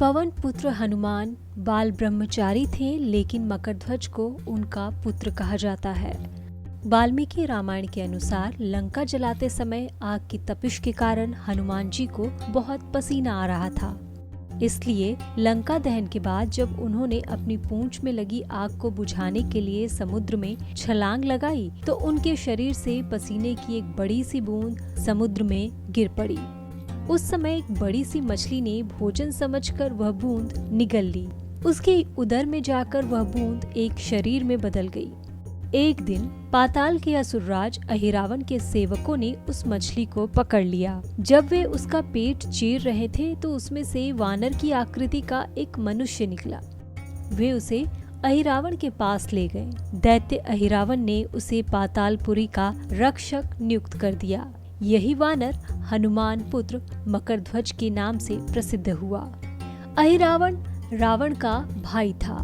पवन पुत्र हनुमान बाल ब्रह्मचारी थे, लेकिन मकरध्वज को उनका पुत्र कहा जाता है। वाल्मीकि रामायण के अनुसार लंका जलाते समय आग की तपिश के कारण हनुमान जी को बहुत पसीना आ रहा था। इसलिए लंका दहन के बाद जब उन्होंने अपनी पूंछ में लगी आग को बुझाने के लिए समुद्र में छलांग लगाई तो उनके शरीर से पसीने की एक बड़ी सी बूंद समुद्र में गिर पड़ी। उस समय एक बड़ी सी मछली ने भोजन समझकर वह बूंद निगल ली। उसके उदर में जाकर वह बूंद एक शरीर में बदल गई। एक दिन पाताल के असुरराज अहिरावण के सेवकों ने उस मछली को पकड़ लिया। जब वे उसका पेट चीर रहे थे तो उसमें से वानर की आकृति का एक मनुष्य निकला। वे उसे अहिरावण के पास ले गए। दैत्य अहिरावण ने उसे पातालपुरी का रक्षक नियुक्त कर दिया। यही वानर हनुमान पुत्र मकरध्वज के नाम से प्रसिद्ध हुआ। अहिरावण रावण का भाई था।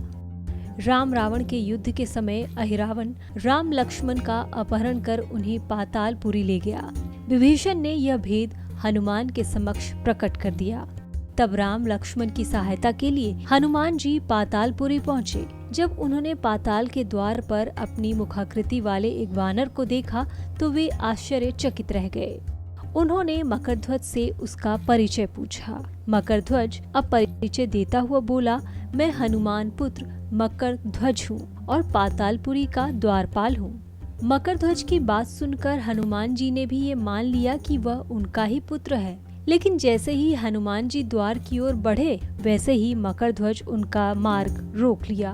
राम रावण के युद्ध के समय अहिरावण राम लक्ष्मण का अपहरण कर उन्हें पातालपुरी ले गया। विभीषण ने यह भेद हनुमान के समक्ष प्रकट कर दिया। तब राम लक्ष्मण की सहायता के लिए हनुमान जी पातालपुरी पहुँचे। जब उन्होंने पाताल के द्वार पर अपनी मुखाकृति वाले एक वानर को देखा तो वे आश्चर्यचकित रह गए। उन्होंने मकरध्वज से उसका परिचय पूछा। मकरध्वज अब परिचय देता हुआ बोला, मैं हनुमान पुत्र मकरध्वज हूँ और पातालपुरी का द्वारपाल हूँ। मकरध्वज की बात सुनकर हनुमान जी ने भी ये मान लिया कि वह उनका ही पुत्र है। लेकिन जैसे ही हनुमान जी द्वार की ओर बढ़े वैसे ही मकरध्वज उनका मार्ग रोक लिया।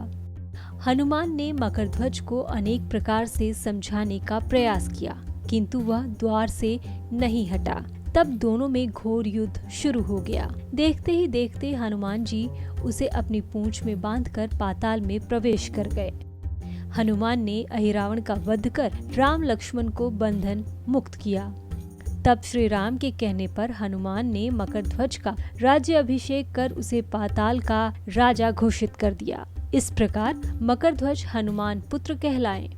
हनुमान ने मकरध्वज को अनेक प्रकार से समझाने का प्रयास किया, किंतु वह द्वार से नहीं हटा। तब दोनों में घोर युद्ध शुरू हो गया। देखते ही देखते हनुमान जी उसे अपनी पूंछ में बांधकर पाताल में प्रवेश कर गए। हनुमान ने अहिरावण का वध कर राम लक्ष्मण को बंधन मुक्त किया। तब श्री राम के कहने पर हनुमान ने मकरध्वज का राज्य अभिषेक कर उसे पाताल का राजा घोषित कर दिया। इस प्रकार मकरध्वज हनुमान पुत्र कहलाए।